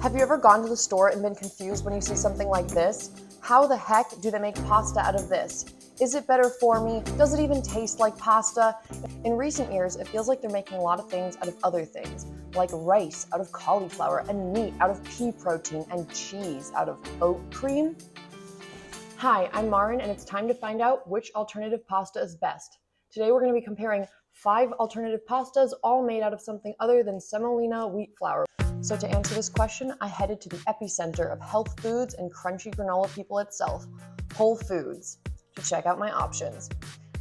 Have you ever gone to the store and been confused when you see something like this? How the heck do they make pasta out of this? Is it better for me? Does it even taste like pasta? In recent years, it feels like they're making a lot of things out of other things, like rice out of cauliflower and meat out of pea protein and cheese out of oat cream. Hi, I'm Maren, and it's time to find out which alternative pasta is best. Today we're going to be comparing 5 alternative pastas, all made out of something other than semolina wheat flour. So to answer this question, I headed to the epicenter of health foods and crunchy granola people itself, Whole Foods, to check out my options.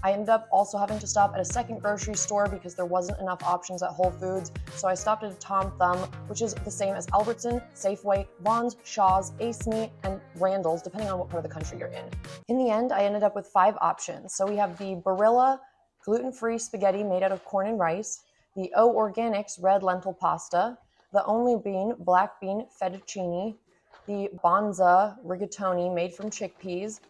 I ended up also having to stop at a second grocery store because there wasn't enough options at Whole Foods, so I stopped at a Tom Thumb, which is the same as Albertson, Safeway, Vons, Shaw's, Ace Meat, and Randall's, depending on what part of the country you're in. In the end, I ended up with 5 options. So we have the Barilla gluten-free spaghetti made out of corn and rice, the O Organics red lentil pasta, the Only Bean black bean fettuccine, the Banza rigatoni made from chickpeas,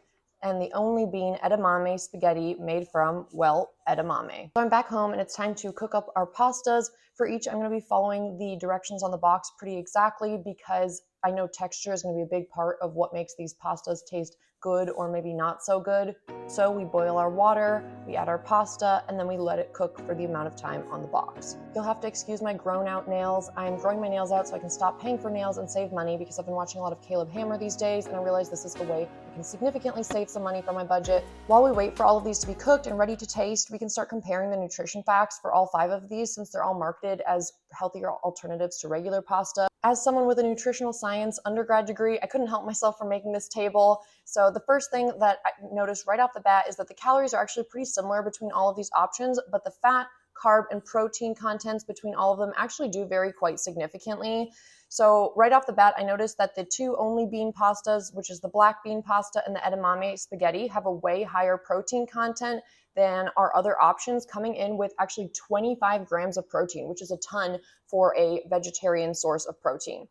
and the Only Bean edamame spaghetti made from, well, edamame. So I'm back home and it's time to cook up our pastas. For each, I'm going to be following the directions on the box pretty exactly because I know texture is going to be a big part of what makes these pastas taste good or maybe not so good. So we boil our water, we add our pasta, and then we let it cook for the amount of time on the box. You'll have to excuse my grown out nails. I'm growing my nails out so I can stop paying for nails and save money because I've been watching a lot of Caleb Hammer these days, and I realize this is the way I can significantly save some money from my budget. While we wait for all of these to be cooked and ready to taste, we can start comparing the nutrition facts for all 5 of these since they're all marketed as healthier alternatives to regular pasta. As someone with a nutritional science undergrad degree, I couldn't help myself from making this table. So the first thing that I noticed right off the bat is that the calories are actually pretty similar between all of these options, but the fat, carb, and protein contents between all of them actually do vary quite significantly. So right off the bat, I noticed that the 2 Only Bean pastas, which is the black bean pasta and the edamame spaghetti, have a way higher protein content than our other options, coming in with actually 25 grams of protein, which is a ton for a vegetarian source of protein.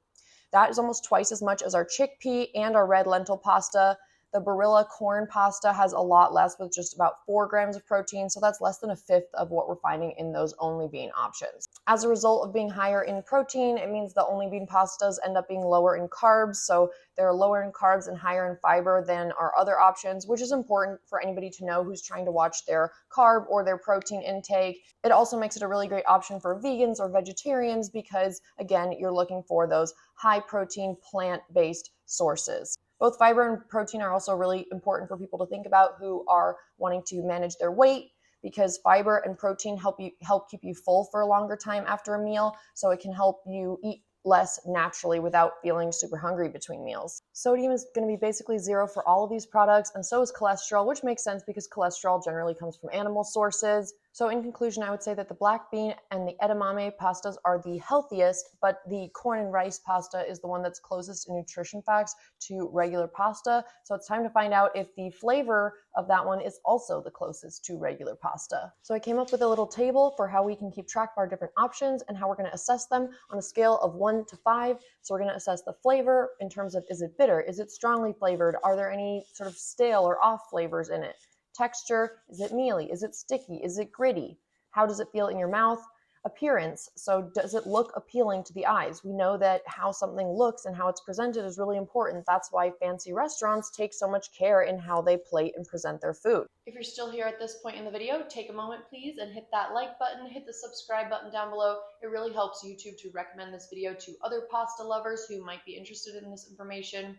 That is almost twice as much as our chickpea and our red lentil pasta. The Barilla corn pasta has a lot less with just about 4 grams of protein, so that's less than a fifth of what we're finding in those Only Bean options. As a result of being higher in protein, it means the Only Bean pastas end up being lower in carbs, so they're lower in carbs and higher in fiber than our other options, which is important for anybody to know who's trying to watch their carb or their protein intake. It also makes it a really great option for vegans or vegetarians because, again, you're looking for those high protein plant-based sources. Both fiber and protein are also really important for people to think about who are wanting to manage their weight because fiber and protein help keep you full for a longer time after a meal, so it can help you eat less naturally without feeling super hungry between meals. Sodium is going to be basically 0 for all of these products, and so is cholesterol, which makes sense because cholesterol generally comes from animal sources. So in conclusion, I would say that the black bean and the edamame pastas are the healthiest, but the corn and rice pasta is the one that's closest in nutrition facts to regular pasta. So it's time to find out if the flavor of that one is also the closest to regular pasta. So I came up with a little table for how we can keep track of our different options and how we're going to assess them on a scale of 1 to 5. So we're going to assess the flavor in terms of, is it bitter? Is it strongly flavored? Are there any sort of stale or off flavors in it? Texture, is it mealy? Is it sticky? Is it gritty? How does it feel in your mouth? Appearance, so does it look appealing to the eyes? We know that how something looks and how it's presented is really important. That's why fancy restaurants take so much care in how they plate and present their food. If you're still here at this point in the video, take a moment please and hit that like button, hit the subscribe button down below. It really helps YouTube to recommend this video to other pasta lovers who might be interested in this information.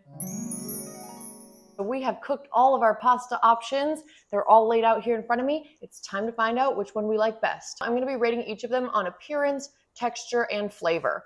We have cooked all of our pasta options. They're all laid out here in front of me. It's time to find out which one we like best. I'm going to be rating each of them on appearance, texture, and flavor.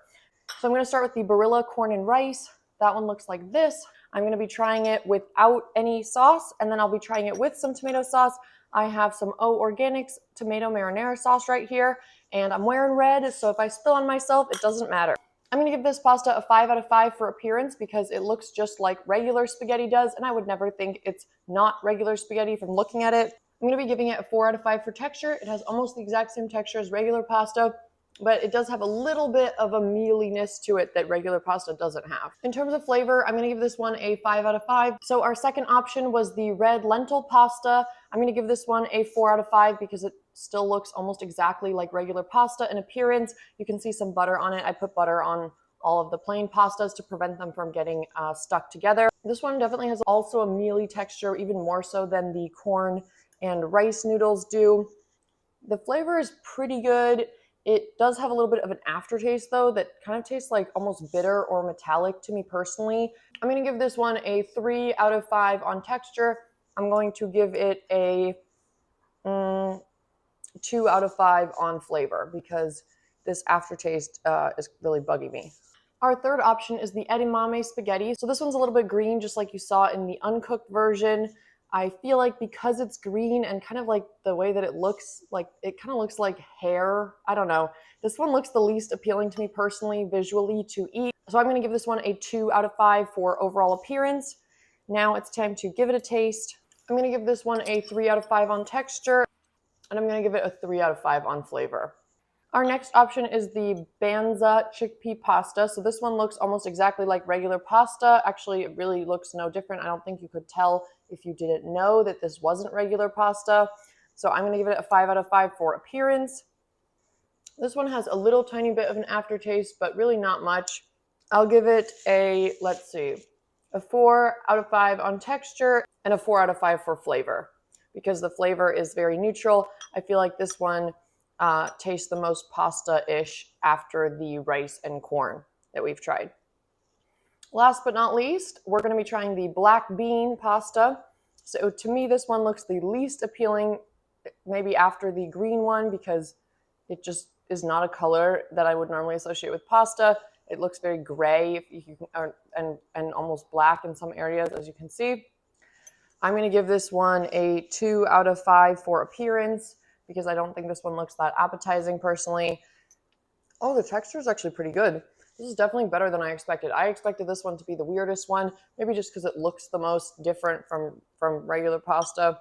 So I'm going to start with the Barilla corn and rice. That one looks like this. I'm going to be trying it without any sauce, and then I'll be trying it with some tomato sauce. I have some O Organics tomato marinara sauce right here, and I'm wearing red, so if I spill on myself, it doesn't matter. I'm going to give this pasta a 5 out of 5 for appearance because it looks just like regular spaghetti does, and I would never think it's not regular spaghetti from looking at it. I'm going to be giving it a 4 out of 5 for texture. It has almost the exact same texture as regular pasta, but it does have a little bit of a mealiness to it that regular pasta doesn't have. In terms of flavor, I'm going to give this one a 5 out of 5. So our second option was the red lentil pasta. I'm going to give this one a 4 out of 5 because it still looks almost exactly like regular pasta in appearance. You can see some butter on it. I put butter on all of the plain pastas to prevent them from getting stuck together. This one definitely has also a mealy texture, even more so than the corn and rice noodles do. The flavor is pretty good. It does have a little bit of an aftertaste though that kind of tastes like almost bitter or metallic to me personally. I'm going to give this one a 3 out of 5 on texture. I'm going to give it a 2 out of 5 on flavor because this aftertaste is really bugging me. Our third option is the edamame spaghetti. So this one's a little bit green, just like you saw in the uncooked version. I feel like because it's green and kind of like the way that it looks, like it kind of looks like hair. I don't know. This one looks the least appealing to me personally, visually to eat. So I'm going to give this one a 2 out of 5 for overall appearance. Now it's time to give it a taste. I'm going to give this one a 3 out of 5 on texture, and I'm going to give it a 3 out of 5 on flavor. Our next option is the Banza chickpea pasta. So this one looks almost exactly like regular pasta. Actually, it really looks no different. I don't think you could tell if you didn't know that this wasn't regular pasta. So I'm going to give it a 5 out of 5 for appearance. This one has a little tiny bit of an aftertaste, but really not much. I'll give it a, let's see, a 4 out of 5 on texture and a 4 out of 5 for flavor. Because the flavor is very neutral, I feel like this one tastes the most pasta-ish after the rice and corn that we've tried. Last but not least, we're going to be trying the black bean pasta. So to me, this one looks the least appealing, maybe after the green one, because it just is not a color that I would normally associate with pasta. It looks very gray and almost black in some areas, as you can see. I'm going to give this one a 2 out of 5 for appearance because I don't think this one looks that appetizing personally. Oh, the texture is actually pretty good. This is definitely better than I expected. I expected this one to be the weirdest one, maybe just because it looks the most different from regular pasta.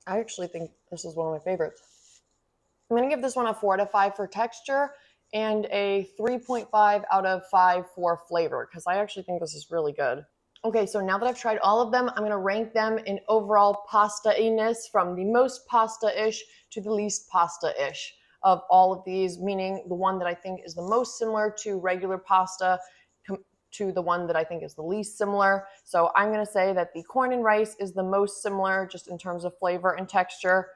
I actually think this is one of my favorites. I'm going to give this one a 4 out of 5 for texture and a 3.5 out of 5 for flavor because I actually think this is really good. Okay, so now that I've tried all of them, I'm going to rank them in overall pasta-iness from the most pasta-ish to the least pasta-ish of all of these, meaning the one that I think is the most similar to regular pasta to the one that I think is the least similar. So I'm going to say that the corn and rice is the most similar just in terms of flavor and texture.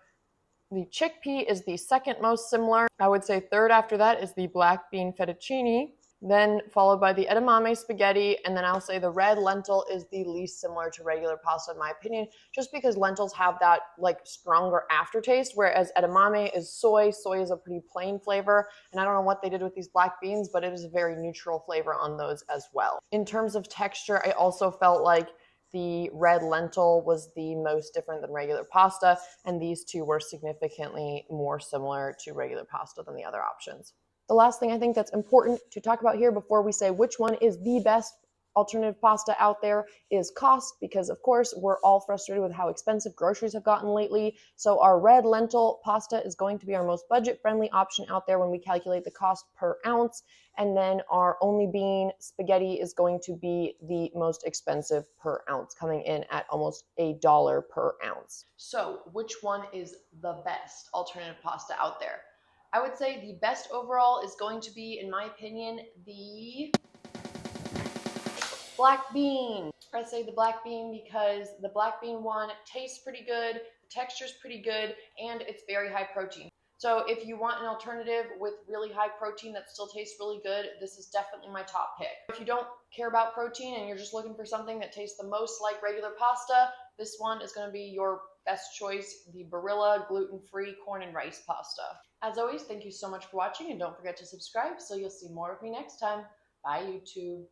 The chickpea is the second most similar. I would say third after that is the black bean fettuccine, then followed by the edamame spaghetti, and then I'll say the red lentil is the least similar to regular pasta in my opinion, just because lentils have that like stronger aftertaste, whereas edamame is soy. Soy is a pretty plain flavor, and I don't know what they did with these black beans, but it is a very neutral flavor on those as well. In terms of texture, I also felt like the red lentil was the most different than regular pasta, and these two were significantly more similar to regular pasta than the other options. The last thing I think that's important to talk about here before we say which one is the best alternative pasta out there is cost, because of course we're all frustrated with how expensive groceries have gotten lately. So our red lentil pasta is going to be our most budget-friendly option out there when we calculate the cost per ounce, and then our only bean spaghetti is going to be the most expensive per ounce, coming in at almost $1 per ounce. So which one is the best alternative pasta out there? I would say the best overall is going to be, in my opinion, the black bean. I say the black bean because the black bean one tastes pretty good, the texture's pretty good, and it's very high protein. So if you want an alternative with really high protein that still tastes really good, this is definitely my top pick. If you don't care about protein and you're just looking for something that tastes the most like regular pasta, this one is going to be your best choice, the Barilla gluten-free corn and rice pasta. As always, thank you so much for watching, and don't forget to subscribe so you'll see more of me next time. Bye, YouTube.